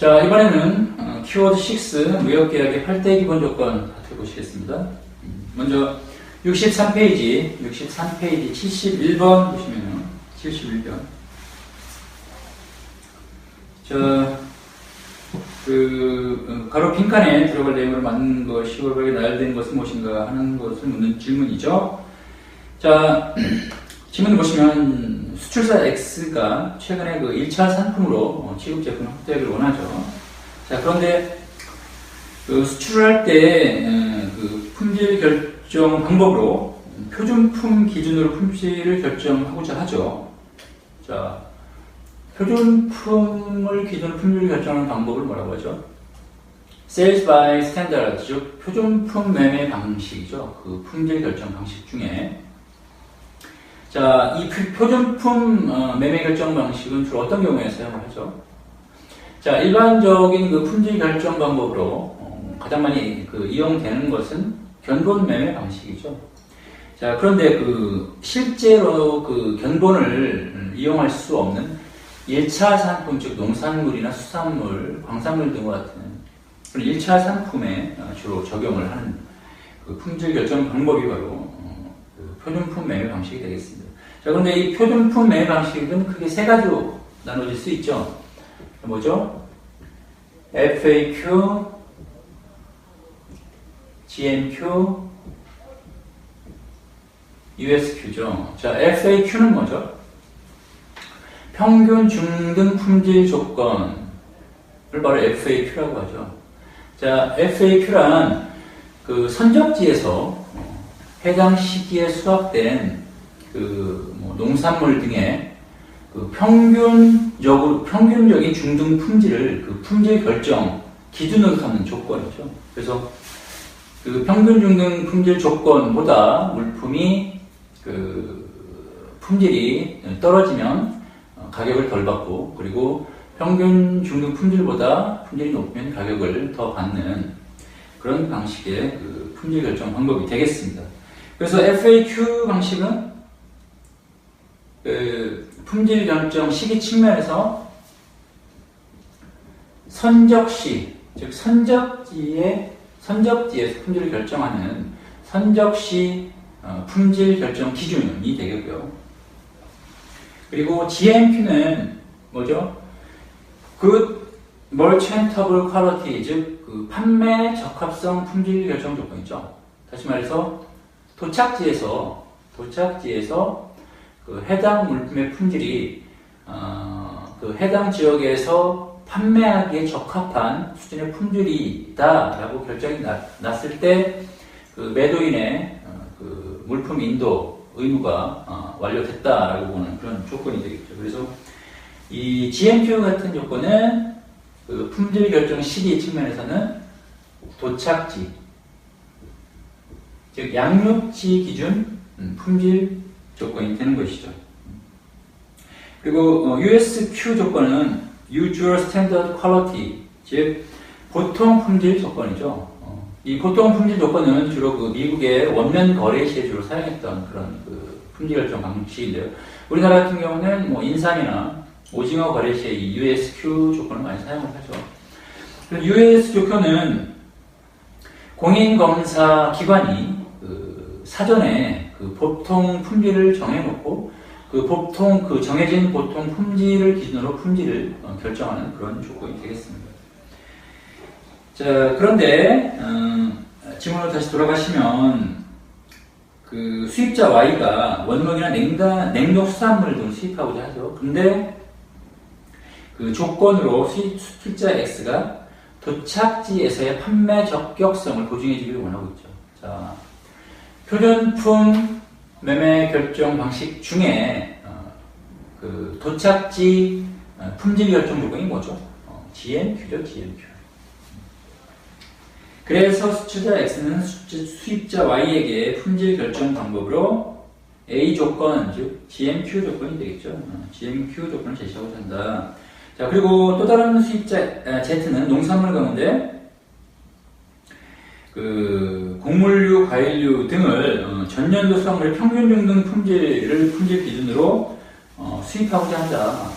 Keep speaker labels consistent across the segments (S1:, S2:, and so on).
S1: 자, 이번에는 키워드 6 무역계약의 8대 기본 조건 살펴보시겠습니다. 먼저 63페이지 71번 보시면요. 71번. 가로 빈칸에 들어갈 내용으로 맞는 것이 올바르게 나열된 것은 무엇인가 하는 것을 묻는 질문이죠. 자, 질문을 보시면 수출사 X가 최근에 그 1차 상품으로 취급 제품 확대를 원하죠. 자, 그런데 그 수출을 할 때 그 품질 결정 방법으로 표준품 기준으로 품질을 결정하고자 하죠. 자, 표준품을 기준으로 품질을 결정하는 방법을 뭐라고 하죠? Sales by Standard, 즉 표준품 매매 방식이죠. 그 품질 결정 방식 중에. 자, 이 표준품 매매 결정 방식은 주로 어떤 경우에 사용을 하죠? 자, 일반적인 그 품질 결정 방법으로 가장 많이 이용되는 것은 견본 매매 방식이죠. 자, 그런데 실제로 견본을 이용할 수 없는 1차 상품, 즉 농산물이나 수산물, 광산물 등과 같은 그런 1차 상품에 주로 적용을 하는 그 품질 결정 방법이 바로 표준품 매매 방식이 되겠습니다. 자, 그런데 이 표준품 매매 방식은 크게 세 가지로 나눠질 수 있죠. 뭐죠? FAQ, GMQ, USQ죠. 자, FAQ는 뭐죠? 평균 중등 품질 조건을 바로 FAQ라고 하죠. 자, FAQ란 그 선적지에서 해당 시기에 수확된 농산물 등의 평균적인 중등 품질을 품질 결정 기준으로 삼는 조건이죠. 그래서 평균 중등 품질 조건보다 물품이 품질이 떨어지면 가격을 덜 받고, 그리고 평균 중등 품질보다 품질이 높으면 가격을 더 받는 그런 방식의 품질 결정 방법이 되겠습니다. 그래서 FAQ 방식은 품질 결정 시기 측면에서 선적시, 즉 선적지에서 품질을 결정하는 선적시 품질 결정 기준이 되겠고요. 그리고 GMQ는 뭐죠? Good Merchantable Quality, 즉 판매 적합성 품질 결정 조건이죠. 다시 말해서 도착지에서 해당 물품의 품질이 해당 지역에서 판매하기에 적합한 수준의 품질이다라고 결정이 났을 때 매도인의 물품 인도 의무가 완료됐다라고 보는 그런 조건이 되겠죠. 그래서 이 GMQ 같은 조건은 품질 결정 시기 측면에서는 도착지, 즉 양육지 기준 품질 조건이 되는 것이죠. 그리고 USQ 조건은 Usual Standard Quality, 즉 보통 품질 조건이죠. 이 보통 품질 조건은 주로 미국의 원면 거래 시에 주로 사용했던 그런 품질 결정 방식인데요. 우리나라 같은 경우는 인삼이나 오징어 거래 시에 이 USQ 조건을 많이 사용을 하죠. US 조건은 공인검사 기관이 사전에 보통 품질을 정해놓고 정해진 보통 품질을 기준으로 품질을 결정하는 그런 조건이 되겠습니다. 자, 그런데 질문으로 다시 돌아가시면 수입자 Y가 원목이나 냉동 수산물 등을 수입하고자 하죠. 근데 조건으로 수출자 X가 도착지에서의 판매 적격성을 보증해주기를 원하고 있죠. 자, 표준품 매매 결정 방식 중에 도착지 품질 결정 조건이 뭐죠? GMQ죠, GMQ. 그래서 수출자 X는 수입자 Y에게 품질 결정 방법으로 A 조건, 즉 GMQ 조건이 되겠죠. GMQ 조건을 제시하고자 한다. 자, 그리고 또 다른 수입자 Z는 농산물 가운데 곡물류, 과일류 등을 전년도 수확물의 평균 중등 품질 기준으로 수입하고자 한다.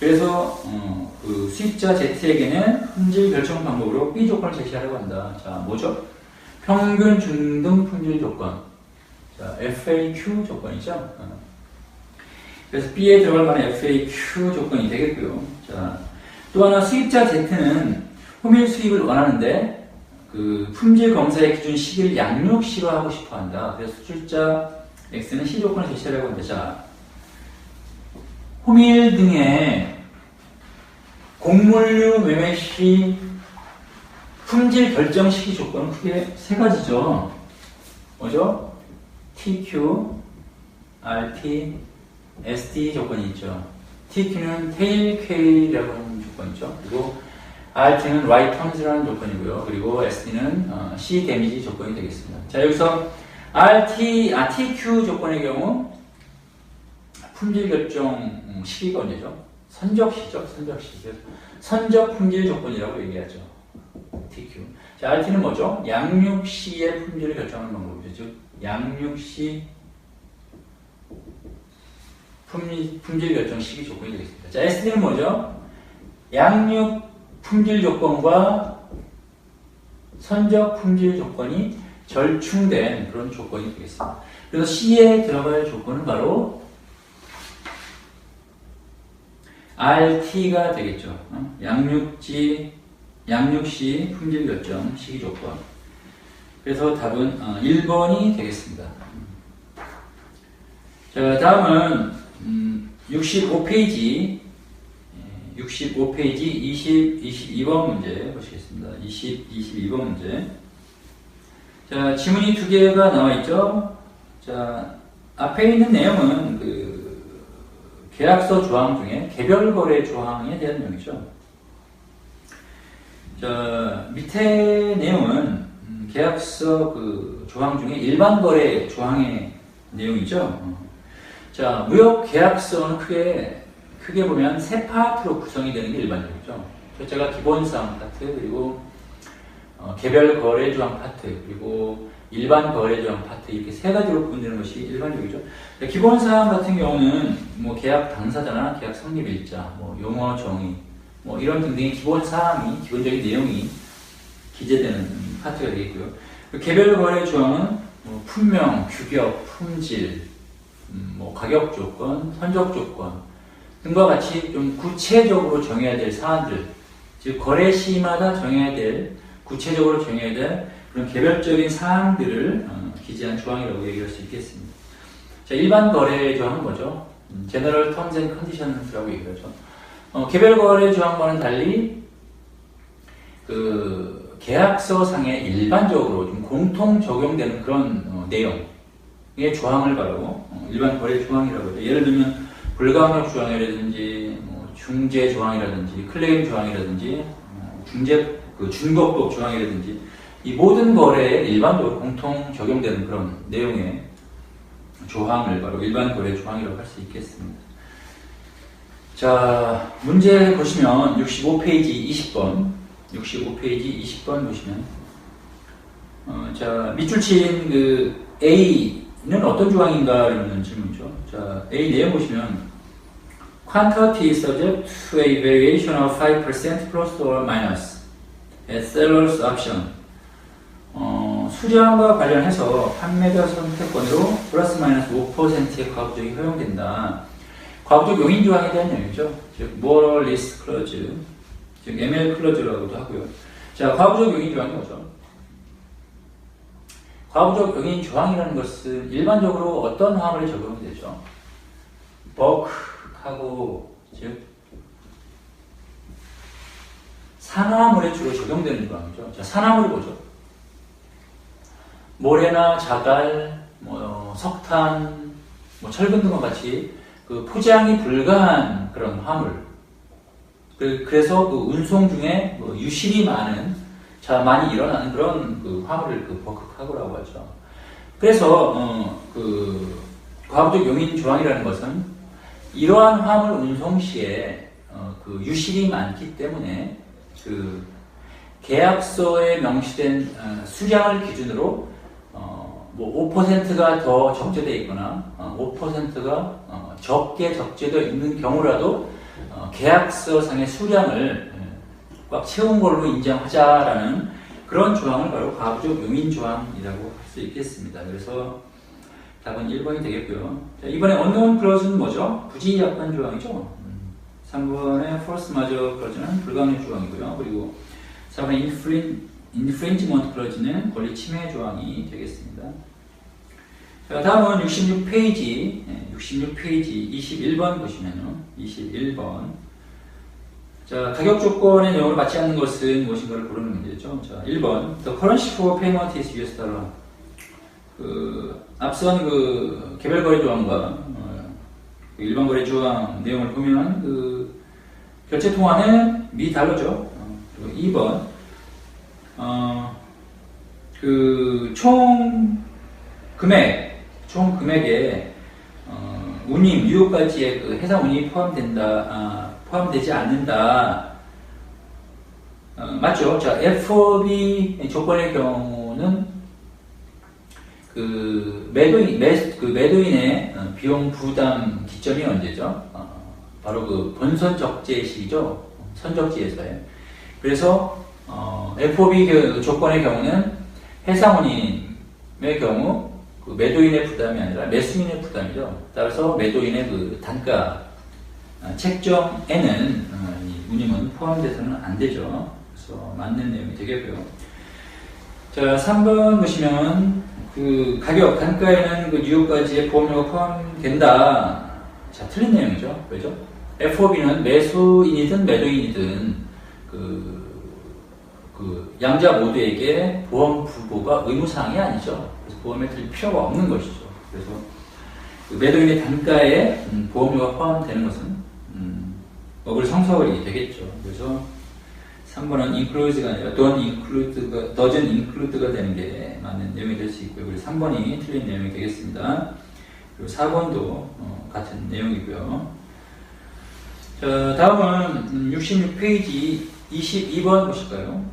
S1: 그래서 그 수입자 Z에게는 품질 결정 방법으로 B 조건을 제시하려고 한다. 자, 뭐죠? 평균 중등 품질 조건. 자, FAQ 조건이죠. 그래서 B에 들어갈 만한 FAQ 조건이 되겠고요. 자, 또 하나 수입자 Z는 호밀 수입을 원하는데 그 품질 검사의 기준 시기를 양육시로 하고 싶어 한다. 그래서 수출자 X는 C 조건을 제시하려고 한다. 자, 호밀 등의 곡물류 매매 시 품질 결정 시기 조건은 크게 세 가지죠. 뭐죠? TQ, RT, SD 조건이 있죠. TQ는 tail carry라고 하는 조건이죠. 그리고 RT는 right turns라는 조건이고요. 그리고 SD는 C 데미지 조건이 되겠습니다. 자, 여기서 TQ 조건의 경우 품질 결정 시기가 언제죠? 선적시죠. 선적시. 선적 품질 조건이라고 얘기하죠. TQ. 자, RT는 뭐죠? 양육시의 품질을 결정하는 방법이죠. 즉, 양육시 품질 결정 시기 조건이 되겠습니다. 자, SD는 뭐죠? 양육 품질 조건과 선적 품질 조건이 절충된 그런 조건이 되겠습니다. 그래서 C에 들어갈 조건은 바로 RT가 되겠죠. 양육시 품질 결정 시기 조건. 그래서 답은 1번이 되겠습니다. 자, 다음은 65페이지 22번 문제 보시겠습니다. 22번 문제. 자, 지문이 두 개가 나와 있죠. 자, 앞에 있는 내용은 그 계약서 조항 중에 개별 거래 조항에 대한 내용이죠. 자, 밑에 내용은 계약서 그 조항 중에 일반 거래 조항의 내용이죠. 자, 무역 계약서는 크게 보면 세 파트로 구성이 되는 게 일반적이죠. 첫째가 기본사항 파트, 그리고 개별 거래 조항 파트, 그리고 일반 거래 조항 파트, 이렇게 세 가지로 구분되는 것이 일반적이죠. 기본사항 같은 경우는 뭐 계약 당사자나 계약 성립일자, 뭐 용어 정의, 뭐 이런 등등의 기본사항이, 기본적인 내용이 기재되는 파트가 되겠고요. 개별 거래 조항은 뭐 품명, 규격, 품질, 뭐 가격 조건, 선적 조건 등과 같이 좀 구체적으로 정해야 될 사안들, 즉 거래 시마다 정해야 될, 구체적으로 정해야 될 그런 개별적인 사항들을 기재한 조항이라고 얘기할 수 있겠습니다. 자, 일반 거래 조항은 뭐죠? General Terms and Conditions라고 얘기하죠. 개별 거래 조항과는 달리 그 계약서상에 일반적으로 좀 공통 적용되는 그런 내용의 조항을 바로 일반 거래 조항이라고 하죠. 예를 들면 불가항력 조항이라든지 중재 조항이라든지 클레임 조항이라든지 준법법 조항이라든지 이 모든 거래에 일반적으로 공통 적용되는 그런 내용의 조항을 바로 일반 거래 조항이라고 할 수 있겠습니다. 자, 문제 보시면 65페이지 20번 보시면 자, 밑줄 친 그 A는 어떤 조항인가 이런 질문이죠. 자, A 내용 보시면 quantity subject to a variation of 5% plus or minus at seller's option. 수량과 관련해서 판매자 선택권으로 플러스 마이너스 5%의 과부적이 허용된다. 과부적 용인 조항에 대한 내용이죠. 즉, moral risk clause, 즉 ML 클러즈라고도 하고요. 자, 과부적 용인 조항이 뭐죠? 과부적 용인 조항이라는 것은 일반적으로 어떤 화물에 적용이 되죠? 버크하고, 즉 산화물에 주로 적용되는 조항이죠. 자, 산화물이 뭐죠? 모래나 자갈, 석탄, 철근 등과 같이 그 포장이 불가한 그런 화물. 그래서 그 운송 중에 유실이 많이 일어나는 그런 그 화물을 그 버크카고라고 하죠. 그래서 그 과부적 용인 조항이라는 것은 이러한 화물 운송 시에 그 유실이 많기 때문에 그 계약서에 명시된 수량을 기준으로 5%가 더 적재되어 있거나 5%가 적게 적재되어 있는 경우라도 계약서상의 수량을 꽉 채운 걸로 인정하자라는 그런 조항을 바로 가부적 용인 조항이라고 할 수 있겠습니다. 그래서 답은 1번이 되겠고요. 자, 이번에 unknown clause는 뭐죠? 부지약관 조항이죠. 3번의 force majeure clause는 불가항력 조항이고요. 그리고 4번의 infringement clause는 권리 침해 조항이 되겠습니다. 자, 다음은 66페이지 21번 보시면요. 21번. 자, 가격 조건의 내용을 맞지 않는 것은 무엇인가를 고르는 문제죠. 자, 1번. The currency for payment is US dollar. 앞선 개별 거래 조항과 일반 거래 조항 내용을 보면 결제 통화는 미 달러죠. 그리고 2번. 총 금액에 운임, 유효까지의 해상 운임이 포함되지 않는다. 맞죠? 자, FOB 조건의 경우는 매도인의 비용 부담 기점이 언제죠? 바로 본선 적재 시기죠. 선적지에서요. 그래서 FOB 조건의 경우는 해상 운임의 경우 매도인의 부담이 아니라 매수인의 부담이죠. 따라서 매도인의 단가 책정에는 운임은 포함돼서는 안 되죠. 그래서 맞는 내용이 되겠고요. 자, 3번 보시면 가격 단가에는 뉴욕까지의 보험료가 포함된다. 자, 틀린 내용이죠. 왜죠? FOB는 매수인이든 매도인이든 양자 모두에게 보험 부보가 의무사항이 아니죠. 그래서 보험에 들 필요가 없는 것이죠. 그래서 매도인의 단가에 보험료가 포함되는 것은 어글 성설이 되겠죠. 그래서 3번은 include가 아니라 doesn't include가 되는 게 맞는 내용이 될 수 있고요. 그리고 3번이 틀린 내용이 되겠습니다. 그리고 4번도 같은 내용이고요. 자, 다음은 66페이지 22번 보실까요?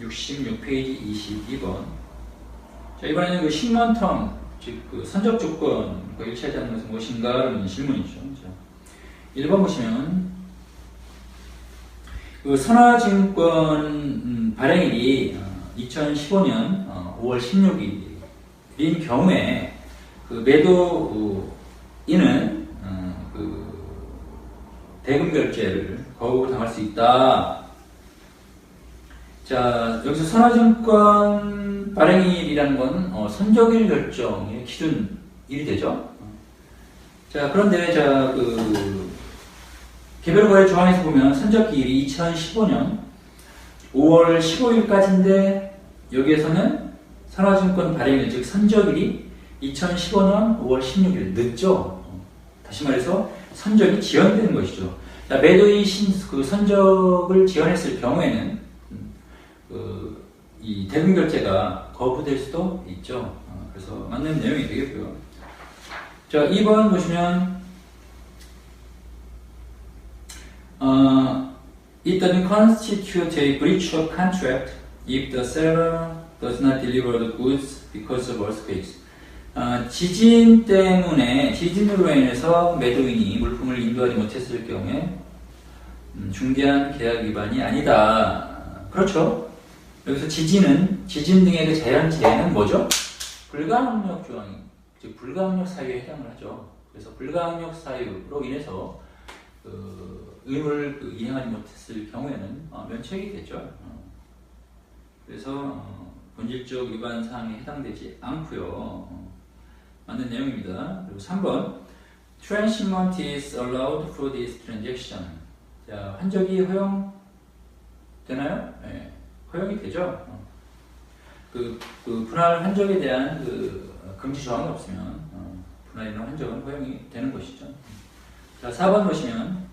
S1: 66페이지 22번. 자, 이번에는 신문 텀, 즉 선적 조건과 일치하지 않는 것은 무엇인가? 라는 질문이죠. 자, 1번 보시면 선화증권 발행일이 2015년 5월 16일인 경우에 매도인은 대금 결제를 거부당할 수 있다. 자, 여기서 선화증권 발행일이라는 건 선적일 결정의 기준일이 되죠. 자, 그런데 개별 거래 조항에서 보면 선적기일이 2015년 5월 15일까지인데 여기에서는 선화증권 발행일 즉 선적일이 2015년 5월 16일 늦죠. 다시 말해서 선적이 지연되는 것이죠. 자, 매도인 선적을 지연했을 경우에는 이 대금 결제가 거부될 수도 있죠. 그래서 맞는 내용이 되겠고요. 자, 2번 보시면 it doesn't constitute a breach of contract if the seller does not deliver the goods because of earthquakes. 지진으로 인해서 매도인이 물품을 인도하지 못했을 경우에 중대한 계약 위반이 아니다. 그렇죠. 여기서 지진 등의 자연재해는 뭐죠? 불가항력 조항이, 즉 불가항력 사유에 해당을 하죠. 그래서 불가항력 사유로 인해서 의무를 이행하지 못했을 경우에는 면책이 되죠. 그래서 본질적 위반 사항에 해당되지 않고요. 맞는 내용입니다. 그리고 3번 Transhipment is allowed for this transaction. 자, 환적이 허용되나요? 네, 허용이 되죠. 분할 환적에 대한 금지 조항이 없으면 분할이나 환적은 허용이 되는 것이죠. 자, 4번 보시면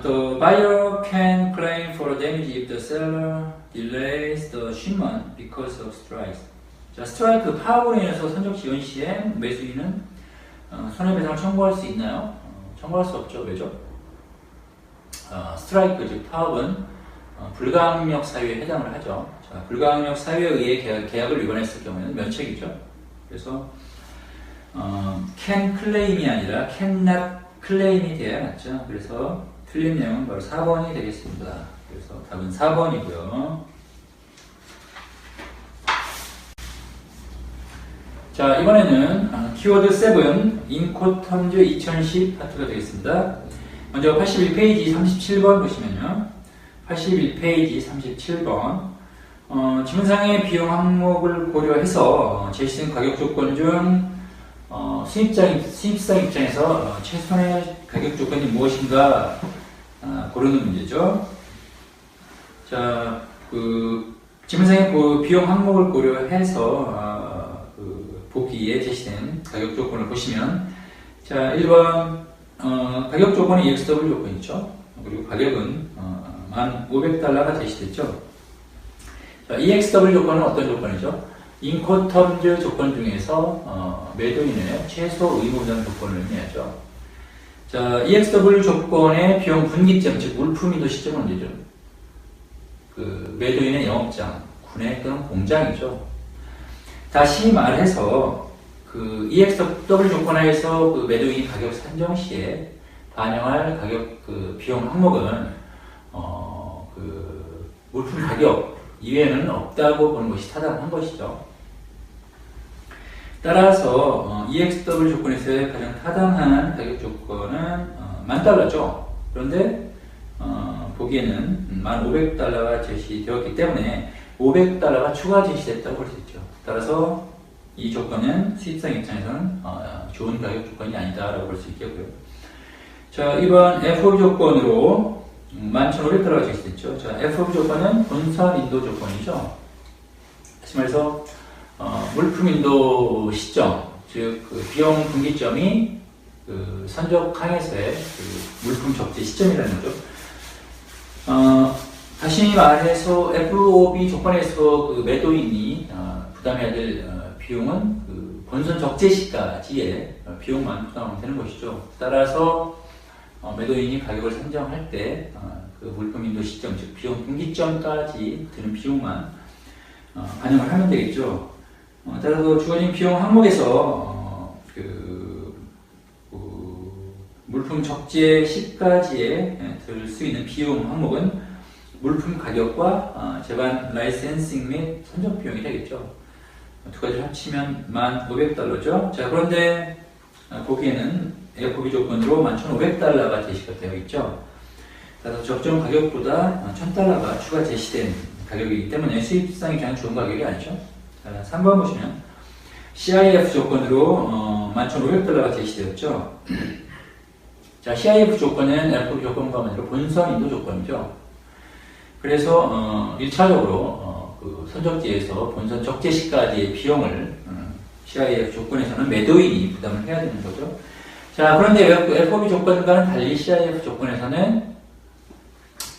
S1: the buyer can claim for damage if the seller delays the shipment because of strikes. 자, 스트라이크 파업으로 인해서 선적 지연 시에 매수인은 손해배상을 청구할 수 있나요? 청구할 수 없죠. 왜죠? 스트라이크 즉 파업은 불가항력 사유에 해당을 하죠. 자, 불가항력 사유에 의해 계약을 위반했을 경우에는 면책이죠. 그래서 can claim이 아니라 cannot 클레임이 돼야 맞죠. 그래서 틀린 내용은 바로 4번이 되겠습니다. 그래서 답은 4번이고요. 자, 이번에는 키워드 7 인코텀즈 2010 파트가 되겠습니다. 먼저 81페이지 37번 보시면요. 81페이지 37번 지문상의 비용 항목을 고려해서 제시된 가격 조건 중 수입상 입장에서 최선의 가격 조건이 무엇인가 고르는 문제죠. 자, 지문상의 비용 항목을 고려해서 보기에 제시된 가격 조건을 보시면, 자, 1번 가격 조건은 EXW 조건이죠. 그리고 가격은 1,500달러가 제시됐죠. 자, EXW 조건은 어떤 조건이죠? 인코텀즈 조건 중에서 매도인의 최소 의무 부담 조건을 의미하죠. 자, EXW 조건의 비용 분기점, 즉 물품인도 시점 문제죠. 매도인의 영업장, 군내 또는 공장이죠. 다시 말해서 EXW 조건 하에서 매도인이 가격 산정 시에 반영할 가격 비용 항목은 물품 가격 이외에는 없다고 보는 것이 타당한 것이죠. 따라서 EXW 조건에서의 가장 타당한 가격 조건은 10,000달러죠. 그런데 보기에는 1,500달러가 제시되었기 때문에 500달러가 추가 제시됐다고 볼 수 있죠. 따라서 이 조건은 수입상 입장에서는 좋은 가격 조건이 아니다라고 볼 수 있겠고요. 자, 이번 FOB 조건으로 11,500달러가 제시됐죠. 자, FOB 조건은 본선 인도 조건이죠. 다시 말해서 물품 인도 시점, 즉 비용 분기점이 선적 항에서의 물품 적재 시점이라는 거죠. 다시 말해서 FOB 조건에서 매도인이 부담해야 될 비용은 본선 적재 시까지의 비용만 부담하면 되는 것이죠. 따라서 매도인이 가격을 산정할 때 물품 인도 시점, 즉 비용 분기점까지 드는 비용만 반영을 하면 되겠죠. 따라서 주어진 비용 항목에서 물품 적재 시까지에 들 수 있는 비용 항목은 물품 가격과 제반 라이센싱 및 선적 비용이 되겠죠. 두 가지를 합치면 1,500달러죠. 자, 그런데 보기에는 FOB 조건으로 11,500달러가 제시가 되어 있죠. 따라서 적정 가격보다 1,000달러가 추가 제시된 가격이기 때문에 수입상이 그냥 좋은 가격이 아니죠. 자, 3번 보시면 CIF 조건으로 11,500달러가 제시되었죠. 자, CIF 조건은 FOB 조건과 반대로 본선 인도 조건이죠. 그래서 1차적으로 선적지에서 본선 적재 시까지의 비용을 CIF 조건에서는 매도인이 부담을 해야 되는 거죠. 자, 그런데 FOB 조건과는 달리 CIF 조건에서는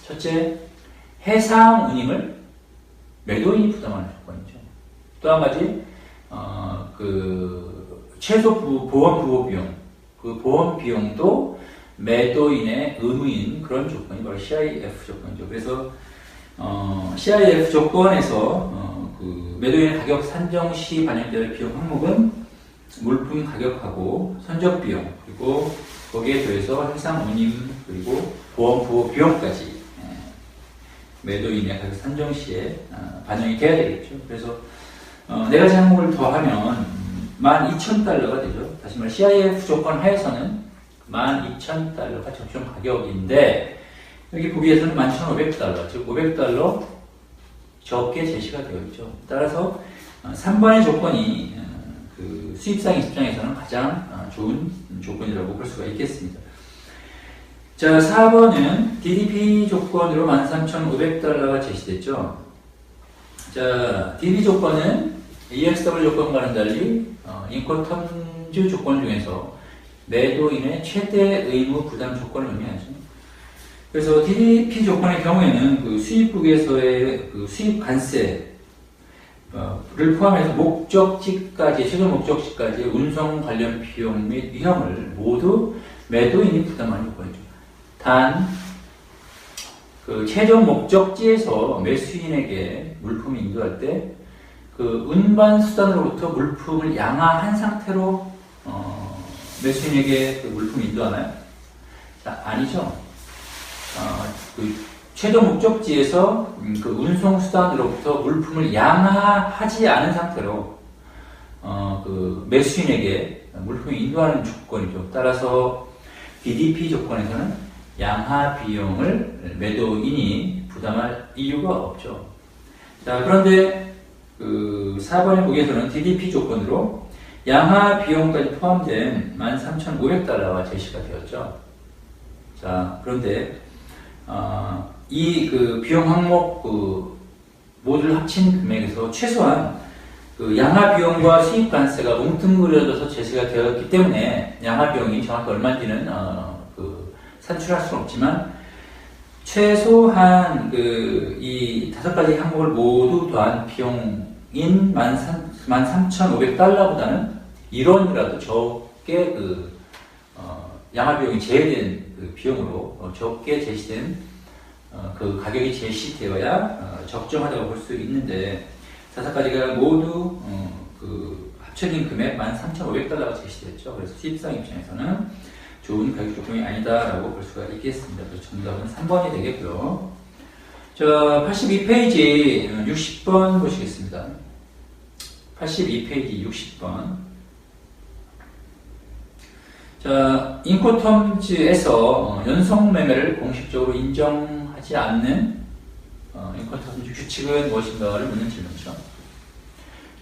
S1: 첫째, 해상 운임을 매도인이 부담하는 조건이죠. 또 한 가지, 최소 보험 부호 비용, 보험 비용도 매도인의 의무인 그런 조건이 바로 CIF 조건이죠. 그래서 CIF 조건에서 매도인의 가격 산정 시 반영될 비용 항목은 물품 가격하고 선적 비용, 그리고 거기에 더해서 해상 운임, 그리고 보험 부호 비용까지 매도인의 가격 산정 시에 반영이 돼야 되겠죠. 그래서 네 가지 항목을 더하면 12,000달러가 되죠. 다시 말해 CIF 조건 하에서는 12,000달러가 적정 가격인데 여기 보기에서는 11,500달러, 즉 500달러 적게 제시가 되어 있죠. 따라서 3번의 조건이 수입상 입장에서는 가장 좋은 조건이라고 볼 수가 있겠습니다. 자, 4번은 DDP 조건으로 13,500달러가 제시됐죠. 자, DDP 조건은 EXW 조건과는 달리 인코텀즈 조건 중에서 매도인의 최대 의무 부담 조건을 의미하죠. 그래서 DDP 조건의 경우에는 수입국에서의 수입 관세를 포함해서 목적지까지, 최종 목적지까지 운송 관련 비용 및 위험을 모두 매도인이 부담하는 조건이죠. 단, 최종 목적지에서 매수인에게 물품을 인도할 때 운반 수단으로부터 물품을 양화한 상태로 매수인에게 물품을 인도하나요? 아니죠. 그 최종 목적지에서 그 운송수단으로부터 물품을 양하하지 않은 상태로 그 매수인에게 물품을 인도하는 조건이죠. 따라서 DDP 조건에서는 양하 비용을 매도인이 부담할 이유가 없죠. 자, 그런데 그 4번의 보기에서는 DDP 조건으로 양하 비용까지 포함된 13,500달러가 제시가 되었죠. 자, 그런데 이 그 비용 항목 모두를 합친 금액에서 최소한 그 양하 비용과 수입 관세가 뭉뚱그려져서 제시가 되었기 때문에 양하 비용이 정확히 얼마인지는 산출할 수는 없지만 최소한 이 5가지 항목을 모두 더한 비용인 13,500달러보다는 1원이라도 적게 양하 비용이 제외된 비용으로 적게 제시된 그 가격이 제시되어야 적정하다고 볼 수 있는데 5가지가 모두 합쳐진 금액 13,500달러가 제시됐죠. 그래서 수입상 입장에서는 좋은 가격 조건이 아니다라고 볼 수가 있겠습니다. 그래서 정답은 3번이 되겠고요. 자, 82페이지 60번 보시겠습니다. 82페이지 60번. 자, 인코텀즈에서 연속 매매를 공식적으로 인정하지 않는 인코텀즈 규칙은 무엇인가를 묻는 질문이죠.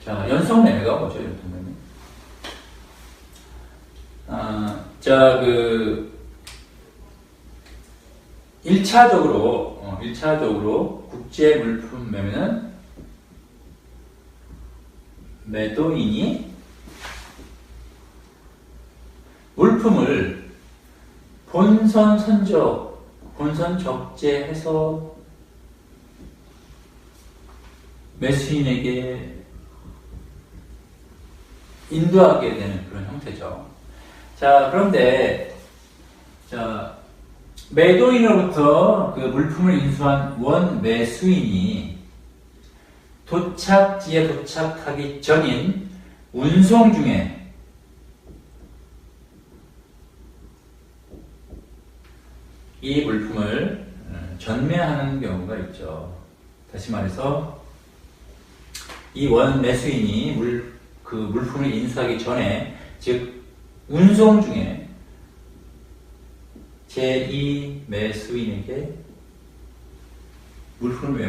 S1: 자, 연속 매매가 뭐죠? 연속 매매. 자, 1차적으로 국제 물품 매매는 매도인이 물품을 본선 적재해서 매수인에게 인도하게 되는 그런 형태죠. 자, 그런데, 매도인으로부터 그 물품을 인수한 원 매수인이 도착지에 도착하기 전인 운송 중에 이 물품을 전매하는 경우가 있죠. 다시 말해서 이 원 매수인이 그 물품을 인수하기 전에, 즉 운송 중에 제2 매수인에게 물품을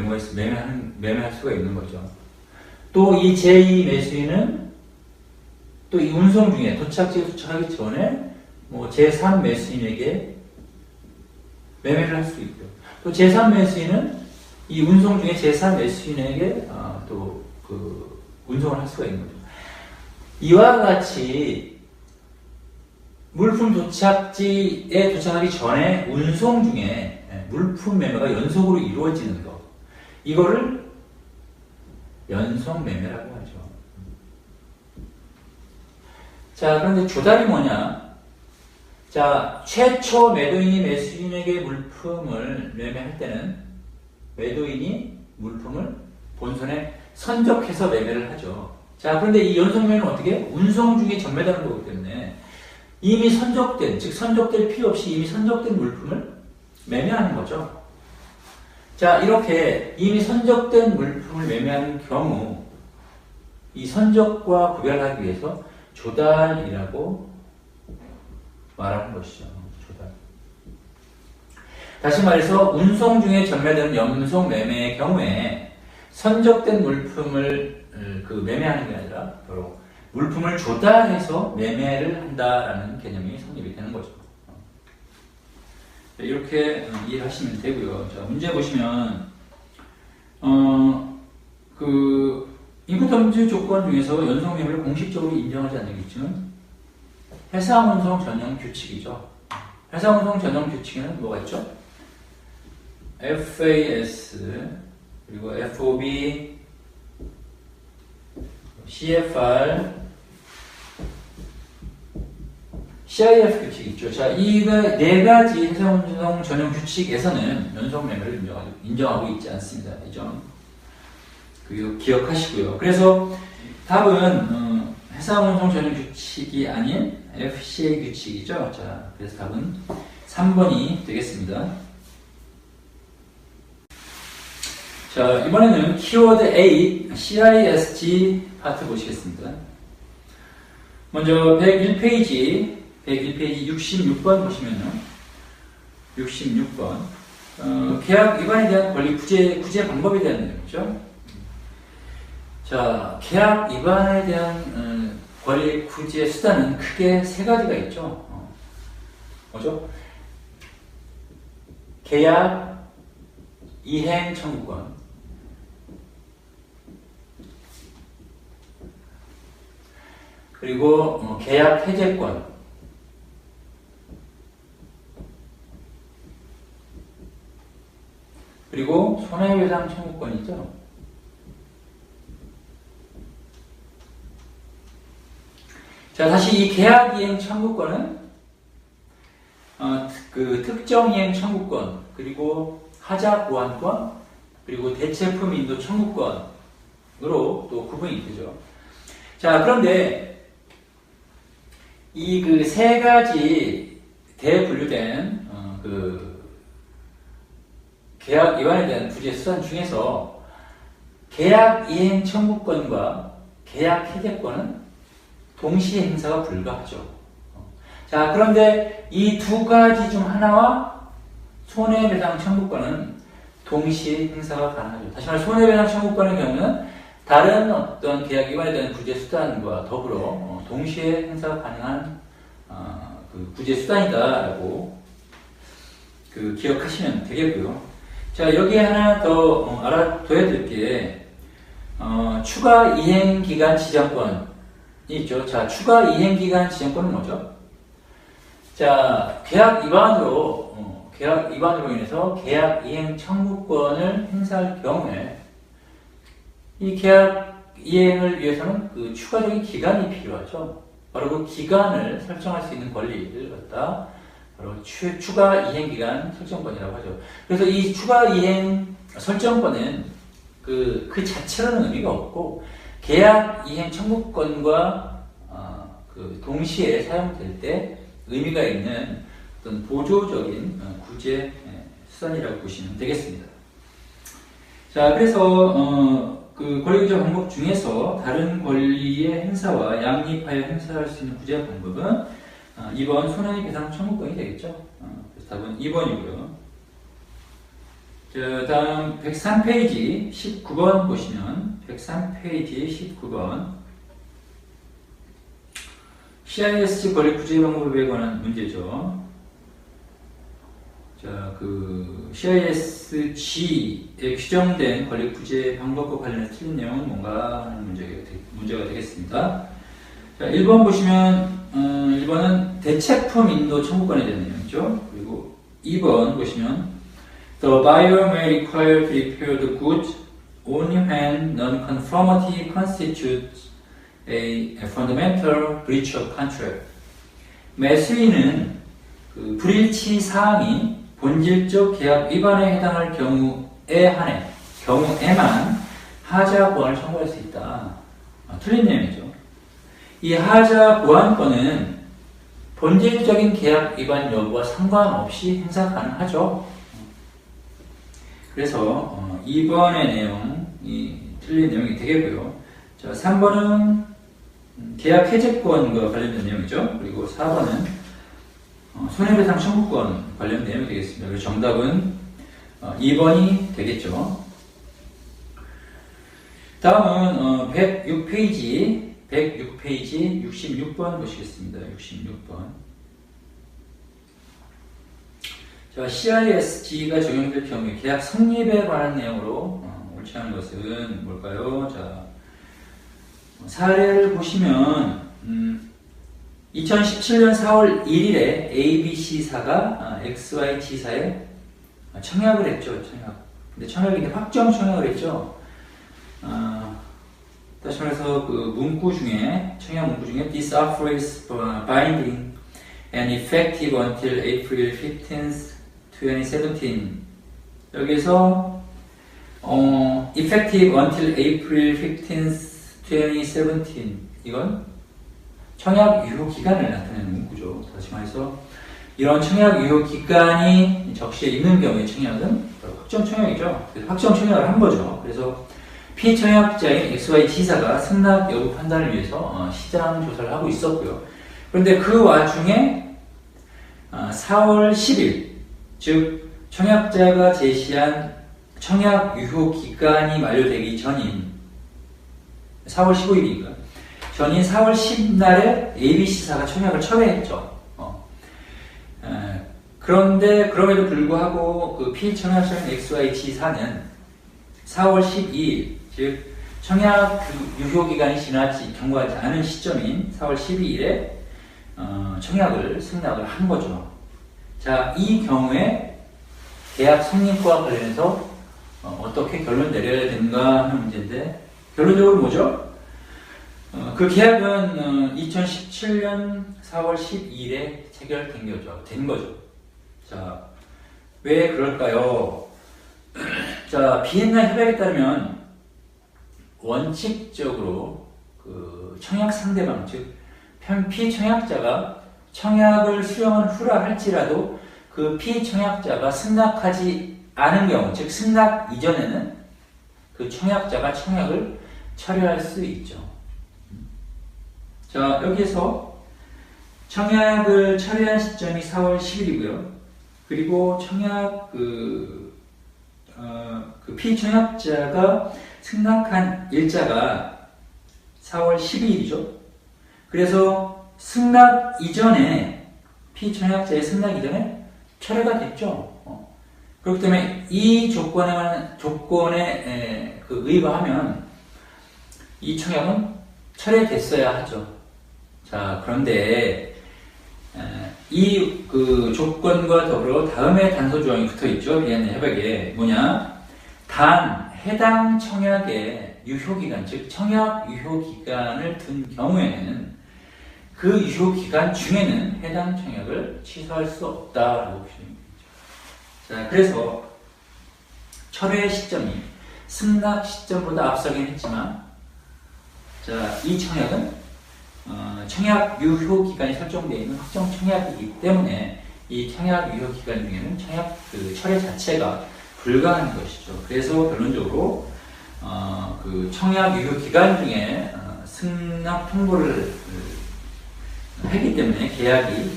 S1: 매매할 수가 있는 거죠. 또 이 제2 매수인은 또 이 운송 중에 도착지에 도착하기 전에 제3 매수인에게 매매를 할 수 있고요. 또 제3 매수인은 이 운송 중에 제3 매수인에게 또 운송을 할 수가 있는 거죠. 이와 같이 물품 도착지에 도착하기 전에 운송 중에 물품 매매가 연속으로 이루어지는 것, 이거를 연속 매매라고 하죠. 자, 그런데 조달이 뭐냐? 자, 최초 매도인이 매수인에게 물품을 매매할 때는 매도인이 물품을 본선에 선적해서 매매를 하죠. 자, 그런데 이 연속 매매는 어떻게? 운송 중에 전매되는 거기 때문에 이미 선적된, 즉 선적될 필요 없이 이미 선적된 물품을 매매하는 거죠. 자, 이렇게 이미 선적된 물품을 매매하는 경우 이 선적과 구별하기 위해서 조달이라고 말하는 것이죠. 조달. 다시 말해서 운송 중에 전매되는 연속 매매의 경우에 선적된 물품을 매매하는 게 아니라 바로 물품을 조달해서 매매를 한다라는 개념이 성립이 되는 거죠. 이렇게 이해하시면 되고요. 자, 문제 보시면 인코텀즈 조건 중에서 연속 매매를 공식적으로 인정하지 않는 규칙은 해상 운송 전용 규칙이죠. 해상 운송 전용 규칙에는 뭐가 있죠? FAS 그리고 FOB, CFR, CIF 규칙이 있죠. 자, 이 4가지 해상운송 전용 규칙에서는 연속 매매를 인정하고 있지 않습니다. 이 점 기억하시고요. 그래서 답은 해상운송 전용 규칙이 아닌 FCA 규칙이죠. 자, 그래서 답은 3번이 되겠습니다. 자, 이번에는 키워드 A, CISG 파트 보시겠습니다. 먼저 101페이지 66번 보시면요. 66번. 계약 위반에 대한 권리 구제 방법에 대한 내용이죠. 자, 계약 위반에 대한 권리 구제 수단은 크게 세 가지가 있죠. 뭐죠? 계약 이행 청구권, 그리고 계약 해제권, 그리고 손해배상 청구권이죠. 자, 다시 이 계약 이행 청구권은 그 특정 이행 청구권, 그리고 하자 보완권, 그리고 대체품 인도 청구권으로 또 구분이 되죠. 자, 그런데 이 그 세 가지 대분류된 그 계약 위반에 대한 구제 수단 중에서 계약 이행 청구권과 계약 해제권은 동시에 행사가 불가하죠. 자, 그런데 이 두 가지 중 하나와 손해배상 청구권은 동시에 행사가 가능하죠. 다시 말해 손해배상 청구권의 경우는 다른 어떤 계약 위반에 대한 구제 수단과 더불어 동시에 행사가 가능한 그 구제 수단이다라고 그 기억하시면 되겠고요. 자, 여기에 하나 더 알아둬야 될 게 추가 이행기간 지정권이 있죠. 자, 추가 이행기간 지정권은 뭐죠? 자, 계약 위반으로 인해서 계약 이행 청구권을 행사할 경우에 이 계약 이행을 위해서는 그 추가적인 기간이 필요하죠. 바로 그 기간을 설정할 수 있는 권리를 갖다 바로 추가 이행 기간 설정권이라고 하죠. 그래서 이 추가 이행 설정권은 그 자체로는 의미가 없고 계약 이행 청구권과 그 동시에 사용될 때 의미가 있는 어떤 보조적인 구제 수단이라고 보시면 되겠습니다. 자, 그래서 그 권리구제 방법 중에서 다른 권리의 행사와 양립하여 행사할 수 있는 구제 방법은 2번 손해배상 청구권이 되겠죠. 그래서 답은 2번이고요. 자, 다음 103페이지 19번 보시면 103페이지 19번 CISG 권리 구제 방법에 관한 문제죠. 자, 그 CISG에 규정된 권리 구제 방법과 관련해서 틀린 내용은 뭔가 하는 문제가 되겠습니다. 자, 1번 보시면 1번은 대체품 인도 청구권에 대한 내용이죠. 그리고 2번 보시면 The buyer may require to repair the goods only when non-conformity constitutes a fundamental breach of contract. 매수인은 그 불일치 사항이 본질적 계약 위반에 해당할 경우에만 하자 보완을 청구할 수 있다. 틀린 내용이죠. 이 하자 보완권은 본질적인 계약 위반 여부와 상관없이 행사 가능하죠. 그래서 2번의 내용이 틀린 내용이 되겠고요. 자, 3번은 계약 해제권과 관련된 내용이죠. 그리고 4번은 손해배상 청구권 관련 내용이 되겠습니다. 그래서 정답은 2번이 되겠죠. 다음은 106페이지 66번 보시겠습니다. 66번. 자, CISG가 적용될 경우에 계약 성립에 관한 내용으로 옳지 않은 것은 뭘까요? 자, 사례를 보시면 2017년 4월 1일에 ABC사가 XYG사에 청약을 했죠. 근데 청약이 확정 청약을 했죠. 다시 말해서 그 문구 중에 청약 문구 중에 This offer is binding and effective until April 15th, 2017. 여기서 effective until April 15th, 2017. 이건 청약 유효 기간을 나타내는 문구죠. 다시 말해서 이런 청약 유효 기간이 적시에 있는 경우에 청약은 확정 청약이죠. 그래서 확정 청약을 한 거죠. 그래서 피청약자인 XY 지사가 승낙 여부 판단을 위해서 시장 조사를 하고 있었고요. 그런데 그 와중에 4월 10일, 즉 청약자가 제시한 청약 유효 기간이 만료되기 전인 4월 15일인가 전인 4월 10날에 ABC사가 청약을 철회했죠. 그런데 그럼에도 불구하고 그 피청약자인 XYG사는 4월 12일, 즉 청약 유효 기간이 지나지 경과하지 않은 시점인 4월 12일에 청약을 승낙을 한 거죠. 자, 이 경우에 계약 성립과 관련해서 어떻게 결론 내려야 되는가 하는 문제인데, 결론적으로 뭐죠? 그 계약은 2017년 4월 12일에 체결된 거죠. 자, 왜 그럴까요? 자, 비엔나 협약에 따르면 원칙적으로 그 청약 상대방, 즉 피청약자가 청약을 수령한 후라 할지라도 그 피청약자가 승낙하지 않은 경우, 즉 승낙 이전에는 그 청약자가 청약을 철회할 수 있죠. 자, 여기에서 청약을 철회한 시점이 4월 10일이고요. 그리고 청약 그 피청약자가 승낙한 일자가 4월 12일이죠. 그래서 승낙 이전에, 피청약자의 승낙 이전에 철회가 됐죠. 그렇기 때문에 이 조건에 의거하면 이 청약은 철회됐어야 하죠. 자, 그런데 이 그 조건과 더불어 다음에 단서 조항이 붙어 있죠. 비엔나 협약에 뭐냐? 단 해당 청약의 유효 기간, 즉 청약 유효 기간을 둔 경우에는 그 유효 기간 중에는 해당 청약을 취소할 수 없다라고 보시면 되죠. 자, 그래서 철회 시점이 승낙 시점보다 앞서긴 했지만, 자, 이 청약은 청약 유효 기간이 설정되어 있는 확정 청약이기 때문에 이 청약 유효 기간 중에는 청약 그 철회 자체가 불가한 것이죠. 그래서 결론적으로 그 청약 유효 기간 중에 승낙 통보를 했기 때문에 계약이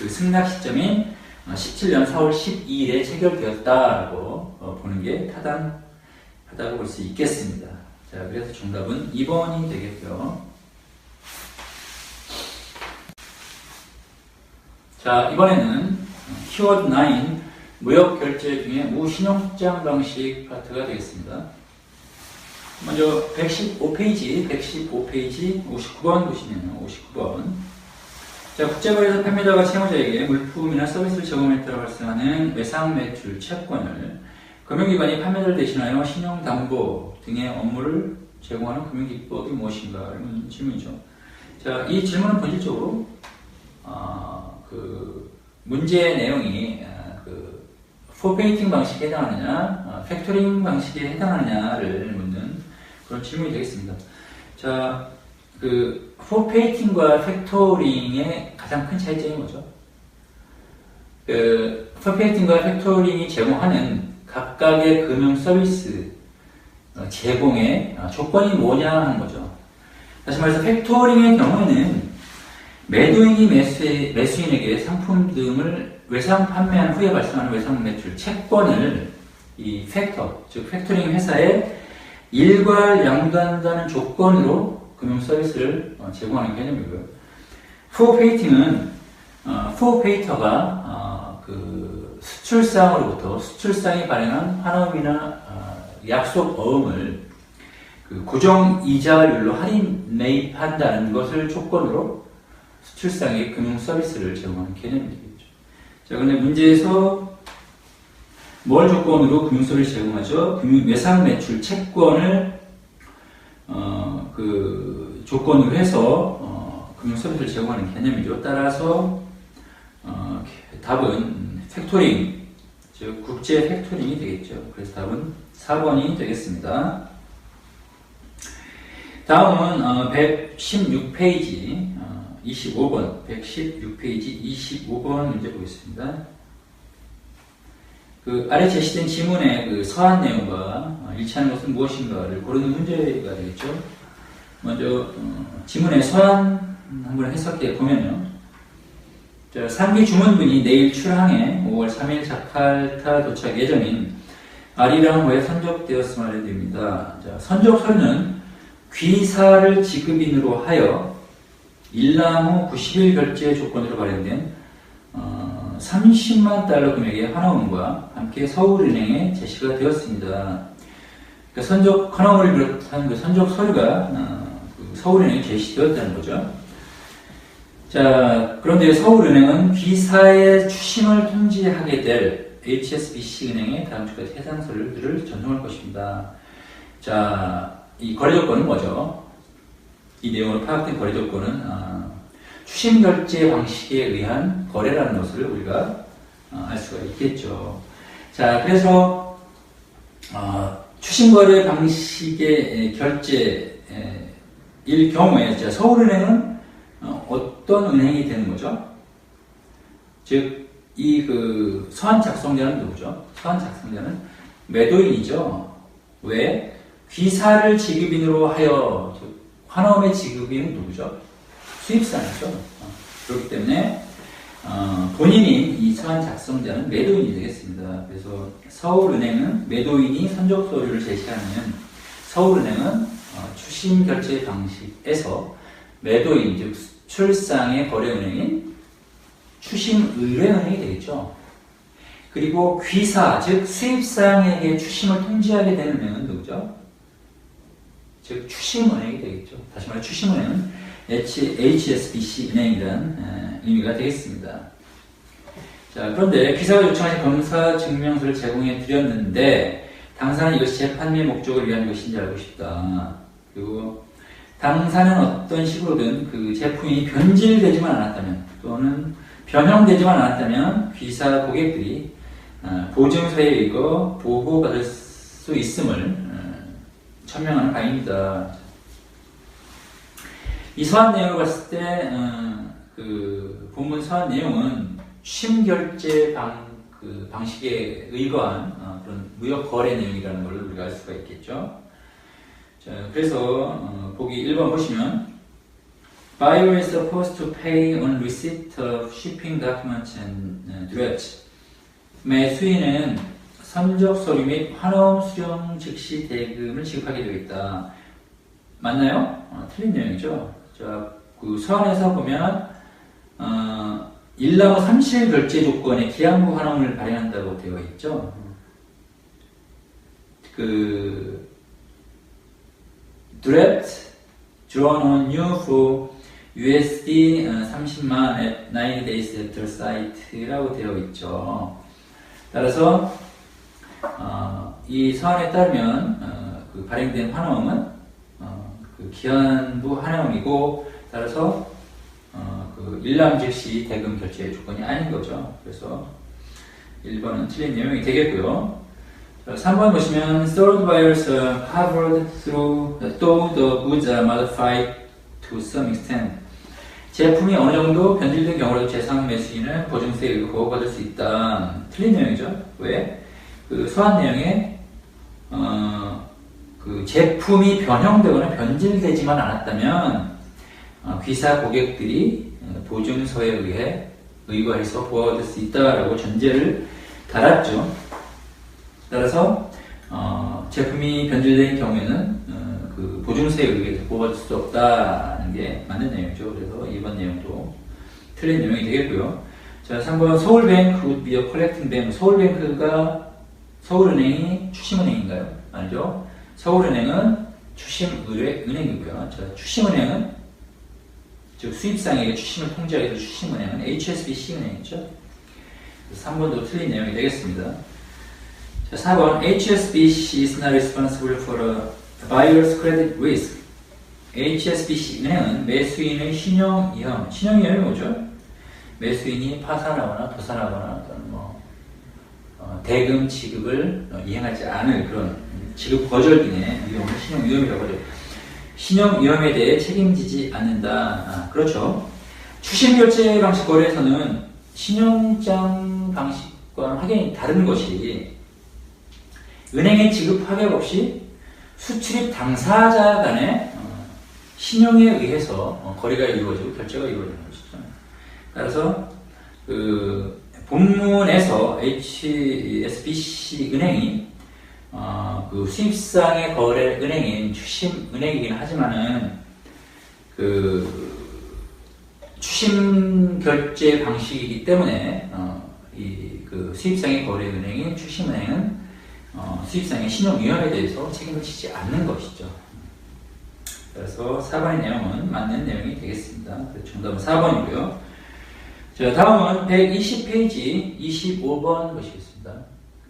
S1: 그 승낙 시점인 17년 4월 12일에 체결되었다라고 보는 게 타당하다고 볼 수 있겠습니다. 자, 그래서 정답은 2번이 되겠고요. 자, 이번에는 키워드 9 무역 결제 중에 무신용장 방식 파트가 되겠습니다. 먼저 115페이지 59번 보시면요. 59번. 자, 국제거래에서 판매자가 채무자에게 물품이나 서비스를 제공에 따라 발생하는 외상 매출 채권을 금융기관이 판매자를 대신하여 신용담보 등의 업무를 제공하는 금융기법이 무엇인가? 이런 질문이죠. 자, 이 질문은 본질적으로 그 문제의 내용이 그 포페이팅 방식에 해당하느냐, 팩토링 방식에 해당하느냐를 묻는 그런 질문이 되겠습니다. 자, 그 포페이팅과 팩토링의 가장 큰 차이점이 뭐죠? 그 포페이팅과 팩토링이 제공하는 각각의 금융 서비스 제공의 조건이 뭐냐 하는 거죠. 다시 말해서 팩토링의 경우에는 매도인이 매수인에게 상품 등을 외상 판매한 후에 발생하는 외상 매출 채권을 이 팩터, 즉 팩토링 회사에 일괄 양도한다는 조건으로 금융 서비스를 제공하는 개념이고요. 포페이팅은 포페이터가 그 수출상이 발행한 환업이나 약속 어음을 그 고정 이자율로 할인 매입한다는 것을 조건으로 수출상의 금융 서비스를 제공하는 개념이 되겠죠. 자, 근데 문제에서 뭘 조건으로 금융 서비스를 제공하죠? 외상 매출 채권을 그 조건으로 해서 금융 서비스를 제공하는 개념이죠. 따라서 답은 팩토링, 즉 국제 팩토링이 되겠죠. 그래서 답은 4번이 되겠습니다. 다음은 116페이지 25번, 116페이지 25번 문제 보겠습니다. 그 아래 제시된 지문의 그 서한 내용과 일치하는 것은 무엇인가를 고르는 문제가 되겠죠. 먼저 지문의 서한 한번 해석해 보면요. 자, 3기 주문분이 내일 출항해 5월 3일 자카르타 도착 예정인 아리랑호에 선적되었음을 알려드립니다. 자, 선적 서류는 귀사를 지급인으로 하여 일남 후 90일 결제 조건으로 발행된 30만 달러 금액의 환원과 함께 서울은행에 제시가 되었습니다. 그러니까 선적 환원을 비롯한 그 선적 서류가 서울은행에 제시되었다는 거죠. 자, 그런데 서울은행은 귀사의 추심을 통지하게 될 HSBC 은행에 다음 주까지 해당 서류들을 전송할 것입니다. 자, 이 거래 조건은 뭐죠? 이 내용으로 파악된 거래 조건은 추심 결제 방식에 의한 거래라는 것을 우리가 알 수가 있겠죠. 자, 그래서 추심 거래 방식의 결제일 경우에 서울은행은 어떤 은행이 되는 거죠? 즉, 이 그 서한 작성자는 누구죠? 서한 작성자는 매도인이죠. 왜? 귀사를 지급인으로 하여, 즉 환원의 지급인은 누구죠? 수입사죠. 그렇기 때문에 본인인 이 서한 작성자는 매도인이 되겠습니다. 그래서 서울은행은 매도인이 선적 서류를 제시하면 서울은행은 추심 결제 방식에서 매도인, 즉 출상의 거래은행인 추심의뢰은행이 되겠죠. 그리고 귀사, 즉 수입사항에게 추심을 통지하게 되는 은행은 누구죠? 즉 추심은행이 되겠죠. 다시 말해 추심은행은 HSBC 은행이라는 의미가 되겠습니다. 자, 그런데 귀사가 요청하신 검사 증명서를 제공해 드렸는데 당사는 이것이 재판의 목적을 위한 것인지 알고 싶다. 그리고 당사는 어떤 식으로든 그 제품이 변질되지만 않았다면 또는 변형되지만 않았다면 귀사 고객들이 보증서에 의거 보호받을 수 있음을 천명하는 바입니다. 이 서한 내용을 봤을 때 그 본문 서한 내용은 취심결제 방식에 의거한 그런 무역 거래 내용이라는 걸 우리가 알 수가 있겠죠. 자, 그래서 보기 1번 보시면 Buyer is supposed to pay on receipt of shipping documents and duties. 매수인은 선적 서류 및 환원 수령 즉시 대금을 지급하게 되어 있다. 맞나요? 틀린 내용이죠. 자, 그 서한에서 보면 일남 후 30일 결제 조건에 기한부 환원을 발행한다고 되어 있죠. 그 direct drawn on you for USD 30만 at 90 days after sight라고 되어 있죠. 따라서 이 서한에 따르면 그 발행된 환원은 그 기한부 환원이고 따라서 그 일남 즉시 대금 결제 조건이 아닌 거죠. 그래서 1번은 틀린 내용이 되겠고요. 3번 보시면 sold buyers are covered through though the goods are modified to some extent. 제품이 어느 정도 변질된 경우라도 재상 매수인은 보증서에 의거 보호받을 수 있다. 틀린 내용이죠. 왜? 그 서한 내용에 그 제품이 변형되거나 변질되지만 않았다면 귀사 고객들이 보증서에 의해 의거해서 보호받을 수 있다라고 전제를 달았죠. 따라서 제품이 변질된 경우에는 그 보증서에 의해 보호받을 수 없다는 게 맞는 내용이죠. 그래서 이번 내용도 틀린 내용이 되겠고요. 자, 3번 서울뱅크 would be a collecting bank. 서울뱅크가 서울은행이 추심은행인가요? 아니죠. 서울은행은 추심의뢰은행이고요. 자, 추심은행은 즉 수입상에게 추심을 통지하게 될 추심은행은 HSBC 은행이죠. 3번도 틀린 내용이 되겠습니다. 자, 4번 HSBC is not responsible for a buyer's credit risk. HSBC 은행은 매수인의 신용 위험이 뭐죠? 매수인이 파산하거나 도산하거나 어떤 대금 지급을 이행하지 않을 그런 지급 거절 등의 위험을 신용 위험이라고 하죠. 신용 위험에 대해 책임지지 않는다. 그렇죠. 추심결제 방식 거래에서는 신용장 방식과는 확연히 다른 것이 은행의 지급 합약 없이 수출입 당사자 간의 신용에 의해서 거래가 이루어지고 결제가 이루어지는 것이죠. 따라서 그 본문에서 HSBC 은행이 그 수입상의 거래 은행인 추심은행이긴 하지만은 그 추심 결제 방식이기 때문에 그 수입상의 거래 은행인 추심은행은 수입상의 신용위험에 대해서 책임을 지지 않는 것이죠. 그래서 4번의 내용은 맞는 내용이 되겠습니다. 정답은 4번이고요. 자, 다음은 120페이지 25번 보시겠습니다.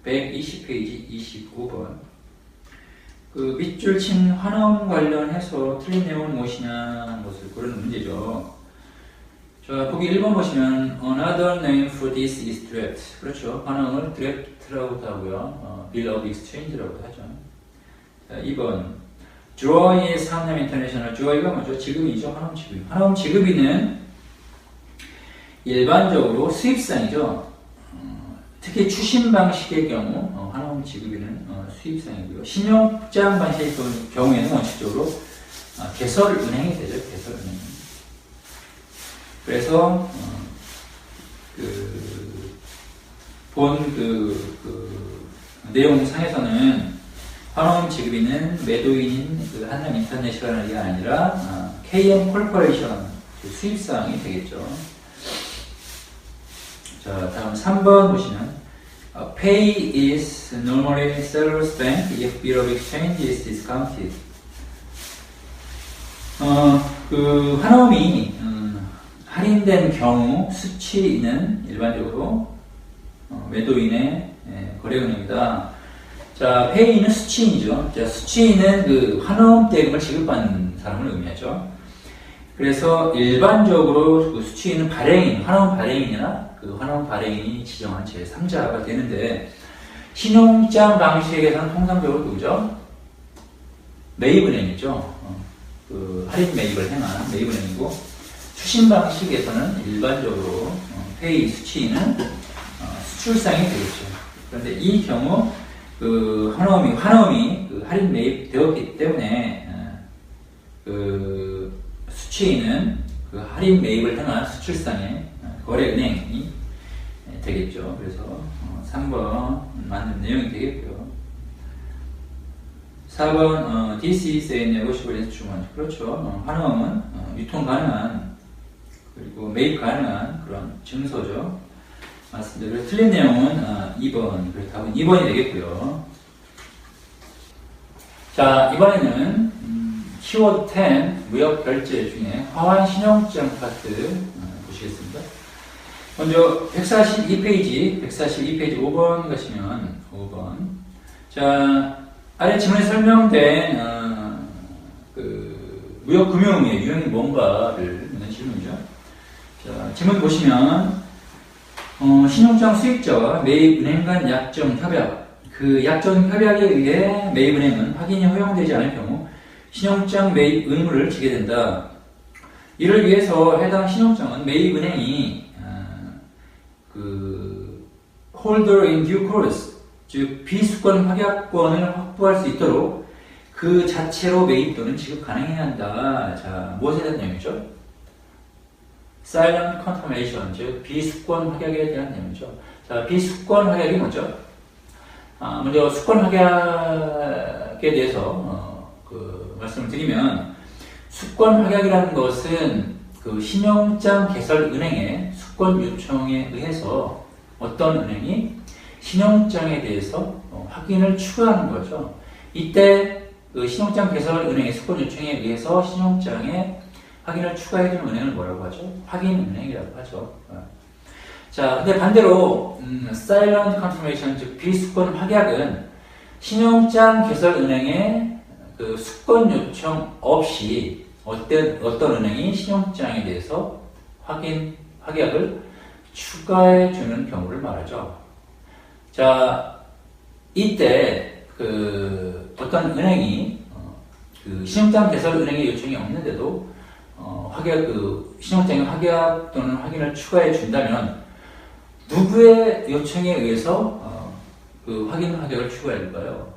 S1: 120페이지 25번. 그 밑줄 친 환원 관련해서 틀린 내용은 무엇이냐 것을 고르는 문제죠. 자, 보기 1번 보시면 another name for this is draft. 그렇죠. 환원을 draft라고도 하고요. bill of exchange라고도 하죠. 자, 2번 Joy의 상남 인터내셔널. Joy가 뭐죠? 지급이죠. 환원 지급. 환원 지급이는 일반적으로 수입상이죠. 특히 추심 방식의 경우 환원 지급에는 수입상이고요. 신용장 방식의 경우에는 원칙적으로 개설은행이 되죠. 개설은행. 그래서 내용상에서는 환원 지급인은 매도인인 한남 인터내셔널이 아니라 KM 콜포레이션 수입상이 되겠죠. 자, 다음 3번 보시면 Pay is normally seller's bank if bill of exchange is discounted. 그 환원이 할인된 경우 수취인은 일반적으로 매도인의 거래은행이다. 자, Pay는 수취인이죠. 자, 수취인은 그 환원대금을 지급받는 사람을 의미하죠. 그래서 일반적으로 그 수취인은 발행인, 환원 발행인이나 그 환원 발행인이 지정한 제3자가 되는데, 신용장 방식에서는 통상적으로 누구죠? 매입은행이죠. 그 할인 매입을 행한 매입은행이고, 추심 방식에서는 일반적으로 페이 수취인은 수출상이 되겠죠. 그런데 이 경우 그 환원이 그 할인 매입되었기 때문에 그 수취인은 그 할인 매입을 행한 수출상의 거래은행이 되겠죠. 그래서 3번 맞는 내용이 되겠고요. 4번 This is a negotiable instrument. 그렇죠. 환원은 유통 가능한 그리고 매입 가능한 그런 증서죠. 맞습니다. 그래서 틀린 내용은 2번. 그래서 답은 2번이 되겠고요. 자, 이번에는 키워드 10 무역 결제 중에 화환 신용장 파트 보시겠습니다. 먼저 142페이지 5번 가시면 5번. 자, 아래 지문에 설명된 그 무역금융의 유형이 뭔가를 묻는 질문이죠. 자, 지문 보시면 신용장 수익자와 매입은행 간 약정 협약. 그 약정 협약에 의해 매입은행은 확인이 허용되지 않을 경우 신용장 매입 의무를 지게 된다. 이를 위해서 해당 신용장은 매입은행이 그 holder in due course, 즉 비수권 확약권을 확보할 수 있도록 그 자체로 매입 또는 지급 가능해야 한다. 자, 무엇에 대한 내용이죠? silent confirmation, 즉 비수권 확약에 대한 내용이죠. 자, 비수권 확약이 뭐죠? 먼저 수권 확약에 대해서 말씀을 드리면, 수권 확약이라는 것은 그 신용장 개설 은행의 수권 요청에 의해서 어떤 은행이 신용장에 대해서 확인을 추구하는 거죠. 이때 그 신용장 개설 은행의 수권 요청에 의해서 신용장에 확인을 추가해주는 은행을 뭐라고 하죠? 확인은행이라고 하죠. 자, 근데 반대로 silent confirmation, 즉 비수권 확약은 신용장 개설 은행의 그 수권 요청 없이 어떤 은행이 신용장에 대해서 확약을 추가해주는 경우를 말하죠. 자, 이때 어떤 은행이 그 신용장 개설 은행의 요청이 없는데도 신용장에 확약 또는 확인을 추가해 준다면 누구의 요청에 의해서 그 확인 확약을 추가해 줄까요?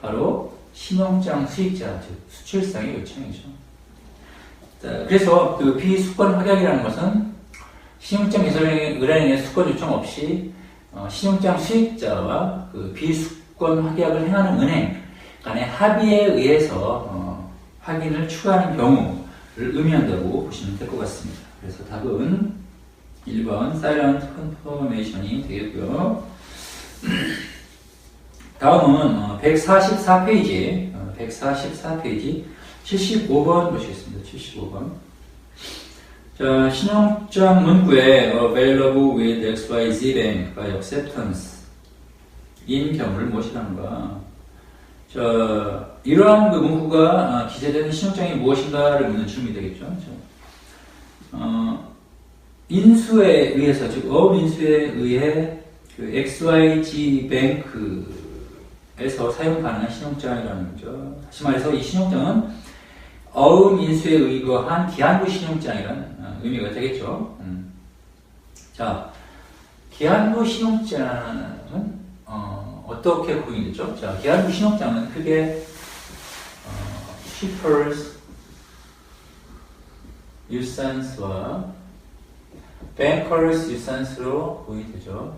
S1: 바로 신용장 수익자, 즉 수출상의 요청이죠. 자, 그래서 그 비수권 확약이라는 것은 신용장 개설은행의 수권 요청 없이 신용장 수익자와 그 비수권 확약을 행하는 은행 간의 합의에 의해서 확인을 추가하는 경우를 의미한다고 보시면 될 것 같습니다. 그래서 답은 1번 Silent Confirmation이 되겠고요. 다음은 144페이지 75번 보시겠습니다. 75번. 자, 신용장 문구에 available with XYZ Bank by acceptance 인 경우를 무엇이라는가? 자, 이러한 그 문구가 기재되는 신용장이 무엇인가를 묻는 질문이 되겠죠. 인수에 의해서, 즉 어업 인수에 의해 그 XYG 뱅크에서 사용 가능한 신용장이라는 거죠. 다시 말해서 이 신용장은 어음 인수에 의거한 기한부 신용장이라는 의미가 되겠죠. 자, 기한부 신용장은 어떻게 구성이 되죠? 자, 기한부 신용장은 크게 shippers 유산스와 bankers 유산스로 구성이 되죠.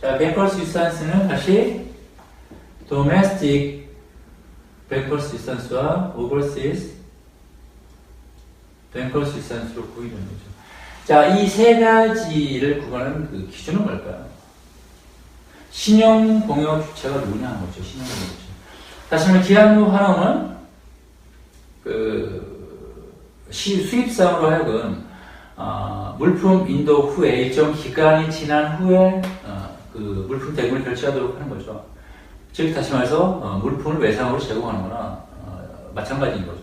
S1: 자, bankers 유산스는 다시 domestic bankers 유산스와 overseas bankers 유산스로 구성이 되는 거죠. 자, 이 세 가지를 구분하는 그 기준은 뭘까요? 신용공여 주체가 누구냐 하는 거죠. 신용공여 주체. 다시 말해 기한부 환원은 수입상으로 하여금 물품 인도 후에 일정 기간이 지난 후에 그 물품 대금을 결제하도록 하는 거죠. 즉 다시 말해서 물품을 외상으로 제공하는 거나 마찬가지인 거죠.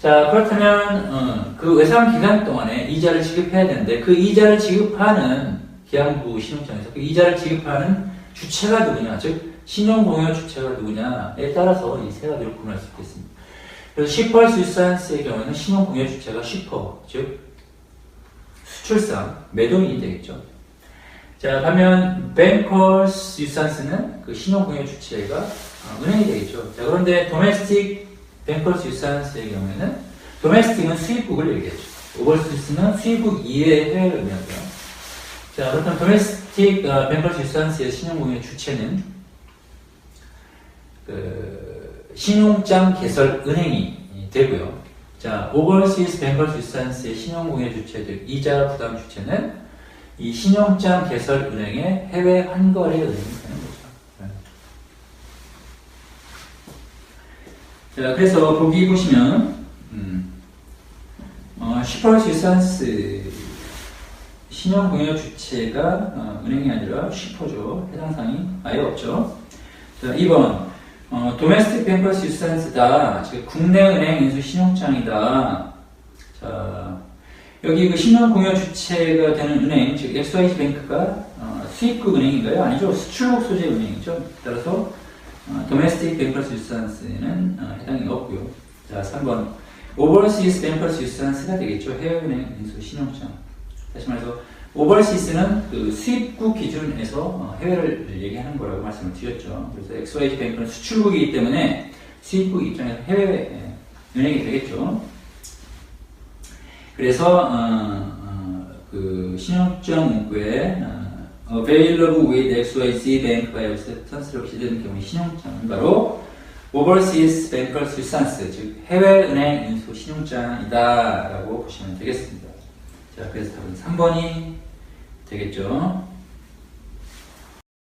S1: 자, 그렇다면 그 외상 기간 동안에 이자를 지급해야 되는데 그 이자를 지급하는 기한부 신용장에서 그 이자를 지급하는 주체가 누구냐, 즉 신용공여 주체가 누구냐에 따라서 이 세 가지를 구분할 수 있겠습니다. 그래서 shippers 유산스의 경우에는 신용공여 주체가 shipper, 즉 수출상 매도인이 되겠죠. 자, 반면 bankers 유산스는 그 신용공여 주체가 은행이 되겠죠. 자, 그런데 domestic bankers 유산스의 경우에는 domestic은 수입국을 얘기하죠. overseas는 수입국 이외의 해외를 의미하고요. 자, 그렇다면 domestic bankers 유산스의 신용공여 주체는 신용장 개설 은행이 되고요. 자, overseas bankers 유산스의 신용공여 주체, 즉 이자 부담 주체는 이 신용장 개설 은행의 해외 환거래 은행이 되는 거죠. 자, 그래서 보기 보시면 shippers 유산스 신용공여 주체가 은행이 아니라 shipper죠. 해당 사항이 아예 없죠. 자, 2번 domestic bankers 유산스다. 즉 국내 은행 인수 신용장이다. 자, 여기 그 신용공여 주체가 되는 은행, 즉 XYZ 뱅크가 수입국 은행인가요? 아니죠. 수출국 소재 은행이죠. 따라서 domestic bankers 유산스는 해당이 없고요. 자, 3번 overseas bankers 유산스가 되겠죠. 해외은행 인수 신용장. 다시 말해서 overseas는 그 수입국 기준에서 해외를 얘기하는 거라고 말씀을 드렸죠. 그래서 XYZ 뱅크는 수출국이기 때문에 수입국 입장에서 해외 은행이 되겠죠. 그래서 그 신용장 문구에 available with XYZ bank by acceptance로 기재되는 경우의 신용장은 바로 overseas bankers 유산스, 즉 해외은행 인수 신용장이다 라고 보시면 되겠습니다. 자, 그래서 답은 3번이 되겠죠.